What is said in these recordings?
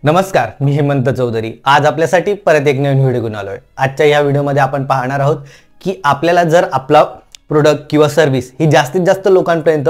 नमस्कार, मी हेमंत चौधरी। आज आपल्यासाठी परत एक नवीन व्हिडिओ घेऊन आलोय। आजच्या या व्हिडिओमध्ये आपण पाहणार आहोत की आपल्याला जर आपला प्रोडक्ट किंवा सर्व्हिस ही जास्तीत जास्त लोकांपर्यंत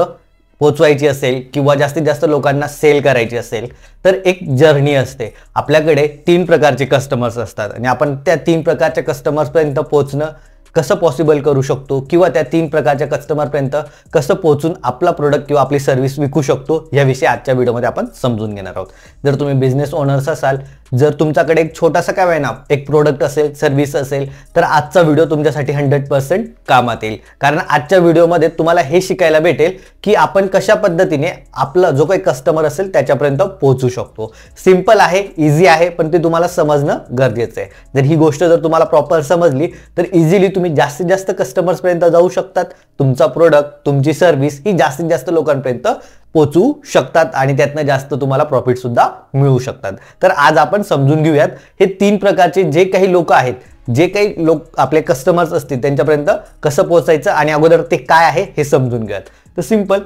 पोहोचवायची असेल किंवा जास्तीत जास्त लोकांना सेल करायची असेल तर एक जर्नी असते। आपल्याकडे 3 प्रकारचे कस्टमर्स असतात आणि आपण त्या 3 प्रकारच्या कस्टमर्स पर्यंत पोहोचणं कसं पॉसिबल करू शकतो किंवा त्या 3 प्रकारच्या कस्टमर पर्यंत कसं पोहोचून आपला प्रोडक्ट किंवा आपली सर्व्हिस विकू शकतो याविषयी आजच्या व्हिडिओमध्ये आपण समजून घेणार आहोत। जर तुम्ही बिझनेस ओनर्स असाल, जर तुमच्याकडे एक छोटासा काय होईना एक प्रोडक्ट असेल, सर्व्हिस असेल, तर आजचा व्हिडिओ तुमच्यासाठी 100% कामात येईल। कारण आजच्या व्हिडिओमध्ये तुम्हाला हे शिकायला भेटेल की आपण कशा पद्धतीने आपला जो काही कस्टमर असेल त्याच्यापर्यंत पोहोचू शकतो। सिंपल आहे, इझी आहे, पण ते तुम्हाला समजणं गरजेचं आहे। जर ही गोष्ट जर तुम्हाला प्रॉपर समजली तर इझिली तुम्ही जास्तीत जास्त कस्टमर्स पर्यंत जाऊ शकतात। तुमचा प्रोडक्ट, तुमची सर्व्हिस ही जास्तीत जास्त लोकांपर्यंत पोहोचू शकतात आणि त्यातनं जास्त तुम्हाला प्रॉफिट सुद्धा मिळू शकतात। तर आज आपण समजून घेऊयात हे 3 प्रकारचे जे काही लोक आहेत, जे काही लोक आपले कस्टमर्स असतील त्यांच्यापर्यंत कसं पोहोचायचं आणि अगोदर ते काय आहे हे समजून घेऊयात। तर सिंपल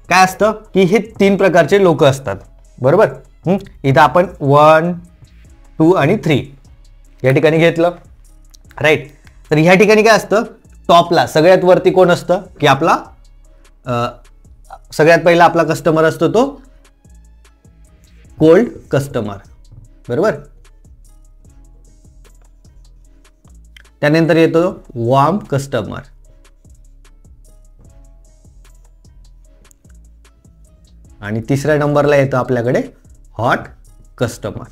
काय असतं की हे 3 प्रकारचे लोक असतात, बरोबर। इथं आपण 1, 2 आणि 3 या ठिकाणी घेतलं, राईट। तर ह्या ठिकाणी काय असतं, टॉपला सगळ्यात वरती कोण असतं की आपला सगळ्यात पहिला आपला कस्टमर असतो तो कोल्ड कस्टमर, बरोबर। त्यानंतर येतो वॉर्म कस्टमर, आणि तिसऱ्या नंबरला येतो आपल्याकडे हॉट कस्टमर।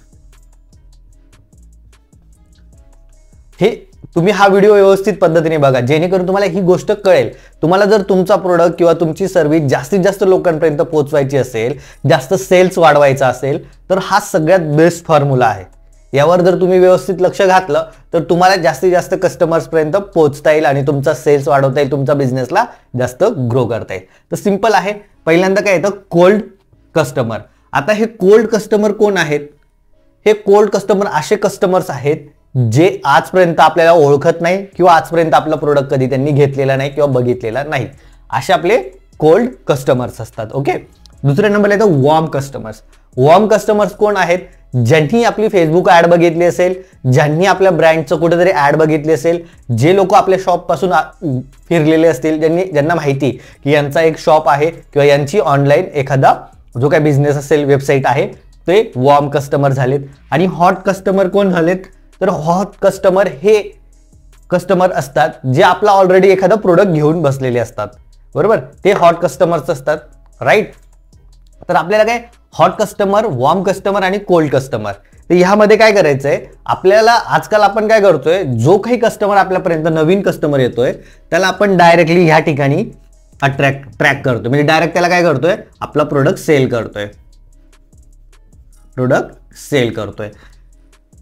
हे तुम्ही हा व्हिडिओ व्यवस्थित पद्धतीने बघा जेणेकरून तुम्हाला ही गोष्ट कळेल। तुम्हाला जर तुमचा प्रोडक्ट किंवा तुमची सर्व्हिस जास्तीत जास्त लोकांपर्यंत पोहोचवायची असेल, जास्त सेल्स वाढवायचा असेल, तर हा सगळ्यात बेस्ट फॉर्म्युला आहे। यावर जर तुम्ही व्यवस्थित लक्ष घातलं तर तुम्हाला जास्तीत जास्त कस्टमर्स पर्यंत पोहोचता येईल आणि तुमचा सेल्स वाढवता येईल, तुमचा बिझनेसला जास्त ग्रो करता येईल। तर सिंपल आहे। पहिल्यांदा काय येतं, कोल्ड कस्टमर। आता हे कोल्ड कस्टमर कोण आहेत? हे कोल्ड कस्टमर असे कस्टमर्स आहेत जे आजपर्यंत आपल्याला ओळखत नाही किंवा आजपर्यंत आपला प्रोडक्ट कधी त्यांनी घेतलेला नाही किंवा बघितलेला नाही, असे आपले कोल्ड कस्टमर्स असतात। ओके। दुसऱ्या नंबरला येतं वॉर्म कस्टमर्स। वॉर्म कस्टमर्स कोण आहेत? ज्यांनी आपली फेसबुक ऍड बघितली असेल, ज्यांनी आपल्या ब्रँडचं कुठेतरी ऍड बघितली असेल, जे लोक आपल्या शॉप पासून फिरलेले असतील, ज्यांना माहिती की यांचा एक शॉप आहे किंवा यांची ऑनलाईन एखादा जो काही बिझनेस असेल, वेबसाईट आहे, ते वॉर्म कस्टमर झालेत। आणि हॉट कस्टमर कोण झालेत? तर हॉट कस्टमर हे कस्टमर असतात जे आपला ऑलरेडी एखादा प्रोडक्ट घेऊन बसलेले असतात, बरोबर। ते हॉट कस्टमर्स असतात, राईट। तर आपल्याला काय हॉट कस्टमर, वॉर्म कस्टमर आणि कोल्ड कस्टमर, तर ह्यामध्ये काय करायचंय आपल्याला? आजकाल आपण काय करतोय, जो काही कस्टमर आपल्यापर्यंत नवीन कस्टमर येतोय त्याला आपण डायरेक्टली ह्या ठिकाणी ट्रॅक करतोय, म्हणजे डायरेक्ट त्याला काय करतोय, आपला प्रोडक्ट सेल करतोय,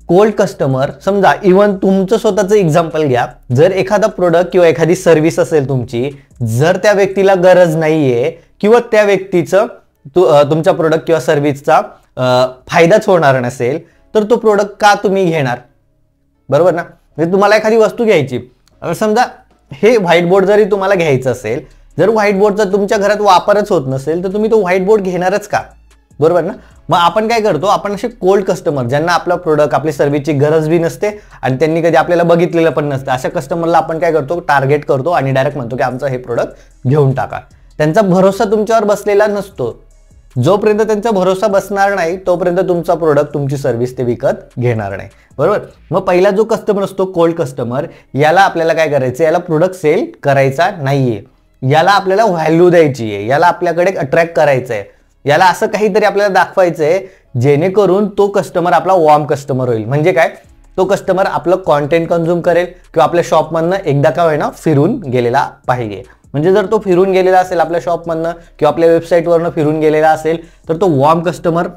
कोल्ड कस्टमर समजा, इवन तुमचं स्वतःचं एक्झाम्पल घ्या, जर एखादा प्रोडक्ट किंवा एखादी सर्व्हिस असेल तुमची, जर त्या व्यक्तीला गरज नाहीये किंवा त्या व्यक्तीचं तुमच्या प्रोडक्ट किंवा सर्व्हिसचा फायदाच होणार नसेल, तर तो प्रोडक्ट का तुम्ही घेणार, बरोबर ना। म्हणजे तुम्हाला एखादी वस्तू घ्यायची, समजा हे व्हाईट बोर्ड जरी तुम्हाला घ्यायचं असेल, जर व्हाईट बोर्डचा तुमच्या घरात वापरच होत नसेल तर तुम्ही तो व्हाईट बोर्ड घेणारच का, बरोबर ना। मग आपण काय करतो, आपण असे कोल्ड कस्टमर ज्यांना आपला प्रोडक्ट, आपली सर्व्हिसची गरज बी नसते आणि त्यांनी कधी आपल्याला बघितलेलं पण नसतं, अशा कस्टमरला आपण काय करतो, टार्गेट करतो आणि डायरेक्ट म्हणतो की आमचं हे प्रोडक्ट घेऊन टाका। त्यांचा भरोसा तुमच्यावर बसलेला नसतो, जोपर्यंत त्यांचा भरोसा बसणार नाही तोपर्यंत तुमचा प्रोडक्ट, तुमची सर्व्हिस ते विकत घेणार नाही, बरोबर। मग पहिला जो कस्टमर असतो कोल्ड कस्टमर, याला आपल्याला काय करायचं, याला प्रोडक्ट सेल करायचा नाहीये, याला आपल्याला व्हॅल्यू द्यायची आहे, याला आपल्याकडे अट्रॅक्ट करायचं आहे, याला असं काहीतरी आपल्याला दाखवायचंय जेणेकरून तो कस्टमर आपला वॉर्म कस्टमर होईल। म्हणजे काय, तो कस्टमर आपलं कॉन्टेंट कंझ्युम करेल किंवा आपल्या शॉपमधनं एकदा का होईना फिरून गेलेला पाहिजे। म्हणजे जर तो फिरून गेलेला असेल आपल्या शॉपमधनं किंवा आपल्या वेबसाईटवरनं फिरून गेलेला असेल तर तो वॉर्म कस्टमर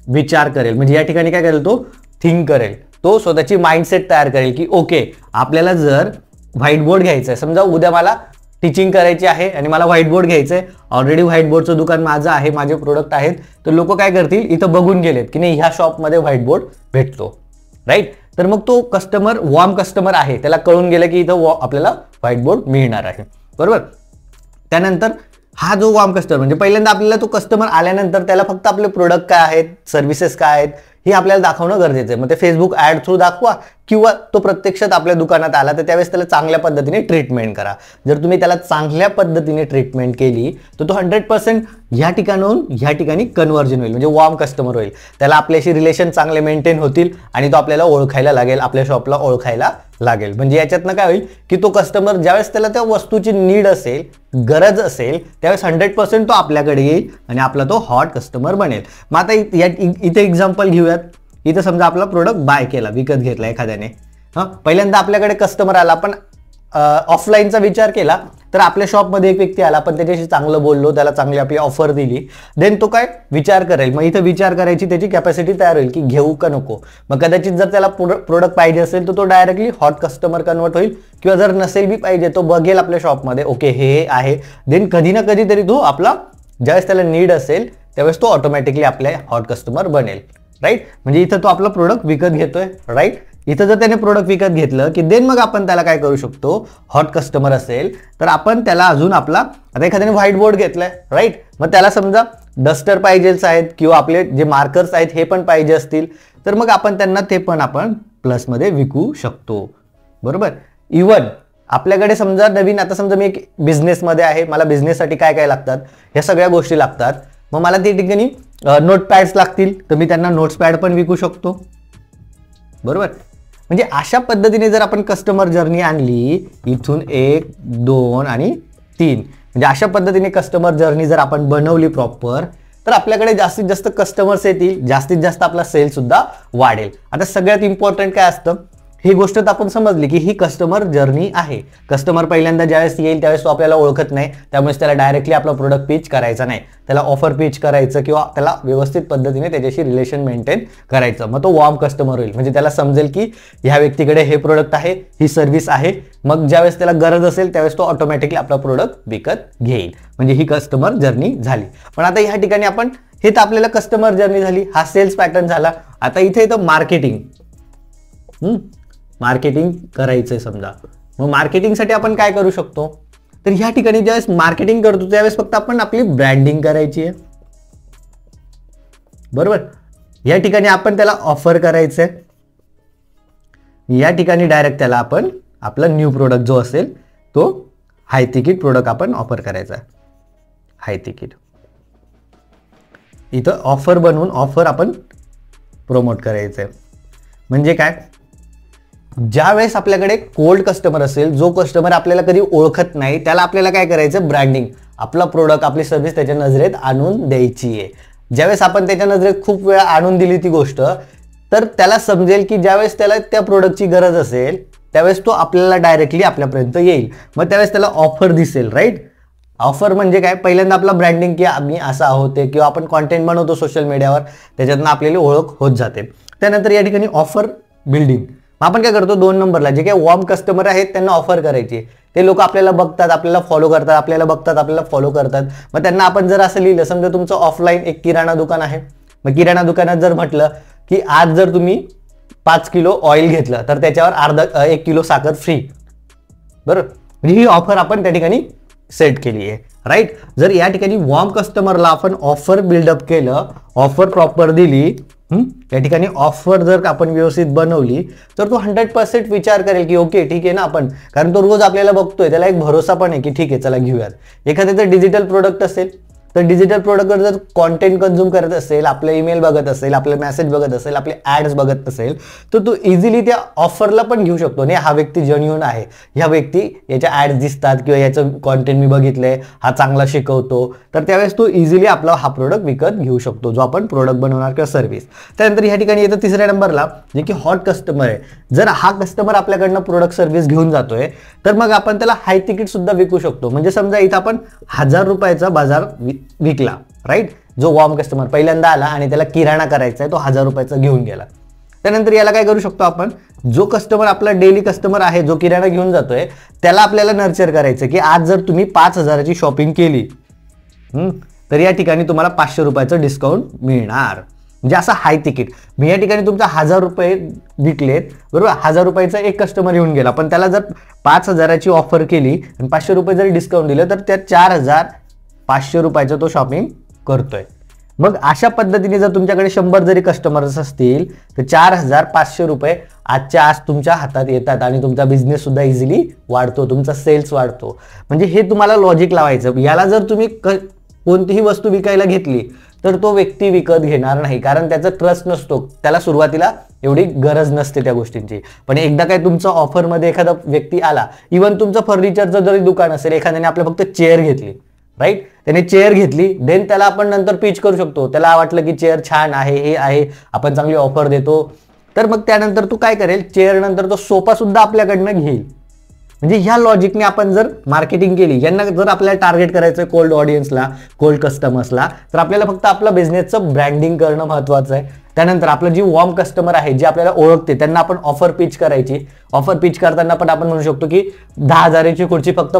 विचार करेल, म्हणजे या ठिकाणी काय करेल, तो थिंक करेल, तो स्वतःची माइंडसेट तयार करेल की ओके आपल्याला जर व्हाईट बोर्ड घ्यायचा आहे, समजा उद्या मला टीचिंग करायची आहे आणि मला व्हाईट बोर्ड घ्यायचं आहे, ऑलरेडी व्हाईट बोर्डचं दुकान माझं आहे, माझे प्रोडक्ट आहेत, तर लोक काय करतील, इथं बघून गेलेत की नाही ह्या शॉपमध्ये व्हाईट बोर्ड भेटतो, राईट। तर मग तो कस्टमर वॉर्म कस्टमर आहे, त्याला कळून गेलं की इथं आपल्याला व्हाईट बोर्ड मिळणार आहे, बरोबर। त्यानंतर हा जो वॉर्म कस्टमर म्हणजे पहिल्यांदा आपल्याला तो कस्टमर आल्यानंतर त्याला फक्त आपले प्रोडक्ट काय आहेत, सर्व्हिसेस काय आहेत हे आपल्याला दाखवणं गरजेचं आहे. मग ते फेसबुक ऍड थ्रू दाखवा किंवा तो प्रत्यक्षात आपल्या दुकानात आला तर त्यावेळेस त्याला चांगल्या पद्धतीने ट्रीटमेंट करा. जर तुम्ही त्याला चांगल्या पद्धतीने ट्रीटमेंट केली तर तो 100% ह्या ठिकाणाहून ह्या ठिकाणी कन्व्हर्जन होईल, म्हणजे वॉर्म कस्टमर होईल. त्याला आपल्याशी रिलेशन चांगले मेंटेन होतील आणि तो आपल्याला ओळखायला लागेल, आपल्या शॉपला ओळखायला लागेल. म्हणजे याच्यातनं काय होईल की तो कस्टमर ज्यावेळेस त्याला त्या वस्तूची नीड असेल, गरज असेल, त्यावेळेस 100% तो आपल्याकडे येईल आणि आपला तो हॉट कस्टमर बनेल. मग आता इथे एक्झाम्पल घेऊयात. इथं समजा आपला प्रोडक्ट बाय केला, विकत घेतला एखाद्याने. पहिल्यांदा आपल्याकडे कस्टमर आला, पण ऑफलाईनचा विचार केला तर आपल्या शॉपमध्ये एक व्यक्ती आला, पण त्याच्याशी चांगलं बोललो, त्याला चांगली आपली ऑफर दिली, देन तो काय विचार करेल. मग इथं विचार करायची त्याची कॅपॅसिटी तयार होईल की घेऊ का नको. मग कदाचित जर त्याला प्रोडक्ट पाहिजे असेल तर तो डायरेक्टली हॉट कस्टमर कन्वर्ट होईल, किंवा जर नसेल बी पाहिजे तो बघेल आपल्या शॉपमध्ये ओके हे आहे, देन कधी ना कधीतरी तो आपला ज्यावेळेस त्याला नीड असेल त्यावेळेस तो ऑटोमॅटिकली आपल्या हॉट कस्टमर बनेल. राईट, म्हणजे इथं तो आपला प्रोडक्ट विकत घेतोय. राईट, इथं जर त्याने प्रोडक्ट विकत घेतलं की देन मग आपण त्याला काय करू शकतो, हॉट कस्टमर असेल तर आपण त्याला अजून आपला, आता एखाद्याने व्हाईट बोर्ड घेतलाय. राईट, मग त्याला समजा डस्टर पाहिजेच आहेत किंवा आपले जे मार्कर्स आहेत हे पण पाहिजे असतील तर मग आपण त्यांना ते पण आपण प्लसमध्ये विकू शकतो. बरोबर. इवन आपल्याकडे समजा नवीन, आता समजा मी एक बिझनेसमध्ये आहे, मला बिझनेससाठी काय काय लागतात, ह्या सगळ्या गोष्टी लागतात. मग मला त्या ठिकाणी नोटपॅड्स लागतील तर मी त्यांना नोट्सपॅड पण विकू शकतो. बरोबर. म्हणजे अशा पद्धतीने जर आपण कस्टमर जर्नी आणली, इथून 1, 2 आणि 3, म्हणजे अशा पद्धतीने कस्टमर जर्नी जर आपण बनवली प्रॉपर, तर आपल्याकडे जास्तीत जास्त कस्टमर्स येतील, जास्तीत जास्त आपला सेल सुद्धा वाढेल. आता सगळ्यात इम्पॉर्टंट काय असतं, ही गोष्ट तर आपण समजली की ही कस्टमर जर्नी आहे. कस्टमर पहिल्यांदा ज्यावेळेस येईल त्यावेळेस तो आपल्याला ओळखत नाही, त्यामुळे त्याला डायरेक्टली आपला प्रोडक्ट पिच करायचा नाही, त्याला ऑफर पिच करायचं किंवा त्याला व्यवस्थित पद्धतीने त्याच्याशी रिलेशन मेंटेन करायचं. मग तो वॉर्म कस्टमर होईल, म्हणजे त्याला समजेल की ह्या व्यक्तीकडे हे प्रोडक्ट आहे, ही सर्व्हिस आहे. मग ज्यावेळेस त्याला गरज असेल त्यावेळेस तो ऑटोमॅटिकली आपला प्रोडक्ट विकत घेईल. म्हणजे ही कस्टमर जर्नी झाली. पण आता ह्या ठिकाणी आपण, हे तर आपल्याला कस्टमर जर्नी झाली, हा सेल्स पॅटर्न झाला. आता इथे येतं मार्केटिंग. मार्केटिंग करायचंय समजा, मग मार्केटिंगसाठी आपण काय करू शकतो, तर ह्या ठिकाणी ज्यावेळेस मार्केटिंग करतो त्यावेळेस फक्त आपण आपली ब्रँडिंग करायची आहे. बरोबर. या ठिकाणी आपण त्याला ऑफर करायचंय, या ठिकाणी डायरेक्ट त्याला आपण आपला न्यू प्रोडक्ट जो असेल तो हाय तिकीट प्रोडक्ट आपण ऑफर करायचा आहे. हाय तिकीट इथं ऑफर बनवून ऑफर आपण प्रोमोट करायचंय. म्हणजे काय, ज्या वेळेस आपल्याकडे कोल्ड कस्टमर असेल, जो कस्टमर आपल्याला कधी ओळखत नाही, त्याला आपल्याला काय करायचं, ब्रँडिंग, आपला प्रोडक्ट, आपली सर्व्हिस त्याच्या नजरेत आणून द्यायची आहे. ज्यावेळेस आपण त्याच्या नजरेत खूप वेळा आणून दिली ती गोष्ट, तर त्याला समजेल की ज्यावेळेस त्याला त्या प्रोडक्टची गरज असेल त्यावेळेस तो आपल्याला डायरेक्टली आपल्यापर्यंत येईल. मग त्यावेळेस त्याला ऑफर दिसेल. राईट, ऑफर म्हणजे काय, पहिल्यांदा आपला ब्रँडिंग की आम्ही असं आहोत ते, किंवा आपण कॉन्टेंट बनवतो सोशल मीडियावर, त्याच्यातनं आपल्याला ओळख होत जाते. त्यानंतर या ठिकाणी ऑफर बिल्डिंग, आपण काय करतो, 2 नंबरला जे काही वॉर्म कस्टमर आहेत त्यांना ऑफर करायची. ते लोक आपल्याला बघतात, आपल्याला फॉलो करतात, आपल्याला बघतात, आपल्याला फॉलो करतात. मग त्यांना आपण जर असं लिहिलं, समजा तुमचं ऑफलाईन एक किराणा दुकान आहे, मग किराणा दुकानात जर म्हटलं की आज जर तुम्ही 5 किलो ऑइल घेतलं तर त्याच्यावर 1 किलो साखर फ्री. बरोबर, म्हणजे ही ऑफर आपण त्या ठिकाणी सेट केली आहे. राईट, जर या ठिकाणी वॉर्म कस्टमरला आपण ऑफर बिल्डअप केलं, ऑफर प्रॉपर दिली, या ठिकाणी ऑफर जर आपण व्यवस्थित बनवली तर तो 100% विचार करेल की ओके ठीक आहे ना आपण, कारण तो रोज आपल्याला बघतोय, त्याला एक भरोसा पण आहे की ठीक आहे चला घेऊयात. एखाद्याचं डिजिटल प्रोडक्ट असेल तर डिजिटल प्रोडक्टवर जर कॉन्टेंट कन्झ्युम करत असेल, आपले ईमेल बघत असेल, आपले मेसेज बघत असेल, आपले ॲड्स बघत असेल, तर तो इझिली त्या ऑफरला पण घेऊ शकतो. नाही हा व्यक्ती जेन्युइन आहे, ह्या व्यक्ती याच्या ॲड्स दिसतात किंवा याचं कॉन्टेंट मी बघितलंय, हा चांगला शिकवतो, तर त्यावेळेस तो इझिली आपला हा प्रोडक्ट विकत घेऊ शकतो, जो आपण प्रोडक्ट बनवणार किंवा सर्व्हिस. त्यानंतर ह्या ठिकाणी येतं 3ऱ्या नंबरला, जे की हॉट कस्टमर आहे. जर हा कस्टमर आपल्याकडनं प्रोडक्ट सर्व्हिस घेऊन जातोय तर मग आपण त्याला हाय तिकीट सुद्धा विकू शकतो. म्हणजे समजा इथं आपण 1000 रुपयाचा बाजार विकला. राईट, जो वॉर्म कस्टमर पहिल्यांदा आला आणि त्याला किराणा करायचा आहे, तो 1000 रुपयाचा घेऊन गेला. त्यानंतर याला काय करू शकतो आपण, जो कस्टमर आपला डेली कस्टमर आहे, जो किराणा घेऊन जातोय, त्याला आपल्याला नर्चर करायचं की आज जर तुम्ही 5000ची शॉपिंग केली तर या ठिकाणी तुम्हाला 500 रुपयाचं डिस्काउंट मिळणार. म्हणजे असं हाय तिकीट. मी या ठिकाणी तुमचा 1000 रुपये विकलेत, बरोबर, 1000 रुपयाचा एक कस्टमर येऊन गेला, पण त्याला जर 5000ची ऑफर केली आणि 500 रुपये जरी डिस्काउंट दिलं तर त्या 4500 रुपयाचं तो शॉपिंग करतोय. मग अशा पद्धतीने जर तुमच्याकडे 100 जरी कस्टमर्स असतील तर 4500 रुपये आजच्या आज तुमच्या हातात येतात आणि तुमचा बिझनेस सुद्धा इझिली वाढतो, तुमचा सेल्स वाढतो. म्हणजे हे तुम्हाला लॉजिक लावायचं. याला जर तुम्ही कोणतीही वस्तू विकायला घेतली तर तो व्यक्ती विकत घेणार नाही, कारण त्याचा ट्रस्ट नसतो, त्याला सुरुवातीला एवढी गरज नसते त्या गोष्टींची. पण एकदा काय तुमचा ऑफरमध्ये एखादा व्यक्ती आला, इव्हन तुमचं फर्निचरचं जरी दुकान असेल, एखाद्याने आपल्या फक्त चेअर घेतली, राईट, त्याने चेअर घेतली, देन त्याला आपण नंतर पिच करू शकतो. त्याला वाटलं की चेअर छान आहे, हे आहे, आपण चांगली ऑफर देतो, तर मग त्यानंतर तू काय करेल, चेअर नंतर तो सोफा सुद्धा आपल्याकडनं घेईल. म्हणजे ह्या लॉजिकने आपण जर मार्केटिंग केली, यांना जर आपल्याला टार्गेट करायचं आहे कोल्ड ऑडियन्सला, कोल्ड कस्टमर्सला, तर आपल्याला फक्त आपलं बिझनेसचं ब्रँडिंग करणं महत्त्वाचं आहे. त्यानंतर आपलं जी वॉर्म कस्टमर आहे, जे आपल्याला ओळखते, त्यांना आपण ऑफर पिच करायची. ऑफर पिच करताना पण आपण म्हणू शकतो की 10,000ची खुर्ची फक्त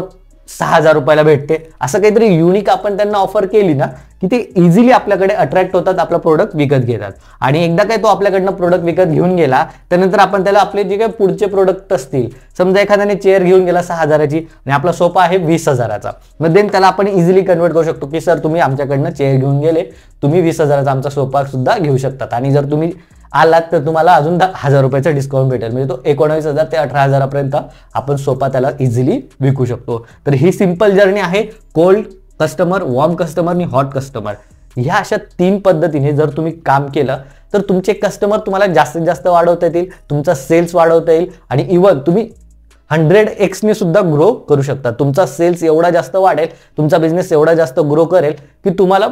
6,000 रुपयाला भेटते, असं काहीतरी युनिक आपण त्यांना ऑफर केली ना की ते इझिली आपल्याकडे अट्रॅक्ट होतात, आपला प्रोडक्ट विकत घेतात. आणि एकदा काय तो आपल्याकडनं प्रोडक्ट विकत घेऊन गेला, त्यानंतर आपण त्याला आपले जे काही पुढचे प्रोडक्ट असतील, समजा एखाद्याने चेअर घेऊन गेला 6,000ची आणि आपला सोफा आहे 20,000चा, मग देन त्याला आपण इझिली कन्वर्ट करू शकतो की सर तुम्ही आमच्याकडनं चेअर घेऊन गेले, तुम्ही 20,000चा आमचा सोफा सुद्धा घेऊ शकतात, आणि जर तुम्ही आलात तर तुम्हाला अजून 10,000 रुपयाचा डिस्काउंट भेटेल. म्हणजे तो 19,000 ते 18,000पर्यंत आपण सोफा त्याला इझिली विकू शकतो. तर ही सिंपल जर्नी आहे कोल्ड कस्टमर, वॉर्म कस्टमर आणि हॉट कस्टमर. ह्या अशा 3 पद्धतीने जर तुम्ही काम केलं तर तुमचे कस्टमर तुम्हाला जास्तीत जास्त वाढवता येतील, तुमचा सेल्स वाढवता येईल, आणि इव्हन तुम्ही 100x ने सुद्धा ग्रो करू शकता. तुमचा सेल्स एवढा जास्त वाढेल, तुमचा बिझनेस एवढा जास्त ग्रो करेल की तुम्हाला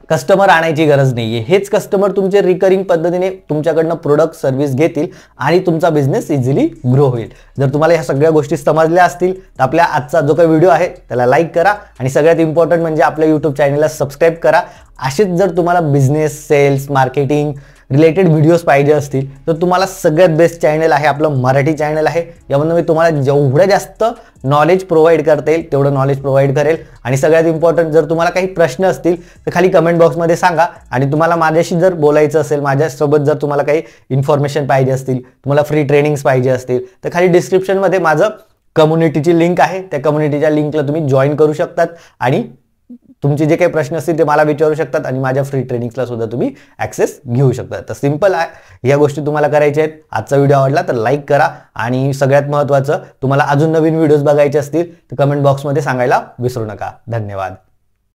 कस्टमर आणायची गरज नाहीये. हेच कस्टमर तुमचे रिकरिंग पद्धतीने तुमच्याकडनं प्रोडक्ट सर्व्हिस घेतील आणि तुमचा बिझनेस इझिली ग्रो होईल. जर तुम्हाला ह्या सगळ्या गोष्टी समजल्या असतील तर आपल्या आजचा जो काही व्हिडिओ आहे त्याला लाईक करा, आणि सगळ्यात इम्पॉर्टंट म्हणजे आपल्या यूट्यूब चॅनलला सबस्क्राईब करा. असेच जर तुम्हाला business, sales, marketing related videos पाहिजे असतील तर तुम्हाला सगळ्यात बेस्ट चॅनल आहे आपलं मराठी चॅनल आहे. यामधून मी तुम्हाला जेवढं जास्त नॉलेज प्रोव्हाइड करता येईल तेवढं नॉलेज प्रोव्हाइड करेल. आणि सगळ्यात इम्पॉर्टंट, जर तुम्हाला काही प्रश्न असतील तर खाली कमेंट बॉक्समध्ये सांगा. आणि तुम्हाला माझ्याशी जर बोलायचं असेल, माझ्यासोबत जर तुम्हाला काही इन्फॉर्मेशन पाहिजे असतील, तुम्हाला फ्री ट्रेनिंग्स पाहिजे असतील, तर खाली डिस्क्रिप्शनमध्ये माझं कम्युनिटीची लिंक आहे, त्या कम्युनिटीच्या लिंकला तुम्ही जॉईन करू शकतात आणि तुमचे जे काही प्रश्न असतील ते मला विचारू शकतात, आणि माझ्या फ्री ट्रेनिंग्सला सुद्धा तुम्ही ॲक्सेस घेऊ शकता. तर सिंपल आहे, या गोष्टी तुम्हाला करायच्या आहेत. आजचा व्हिडिओ आवडला तर लाईक करा, आणि सगळ्यात महत्त्वाचं, तुम्हाला अजून नवीन व्हिडिओज बघायचे असतील तर कमेंट बॉक्समध्ये सांगायला विसरू नका. धन्यवाद.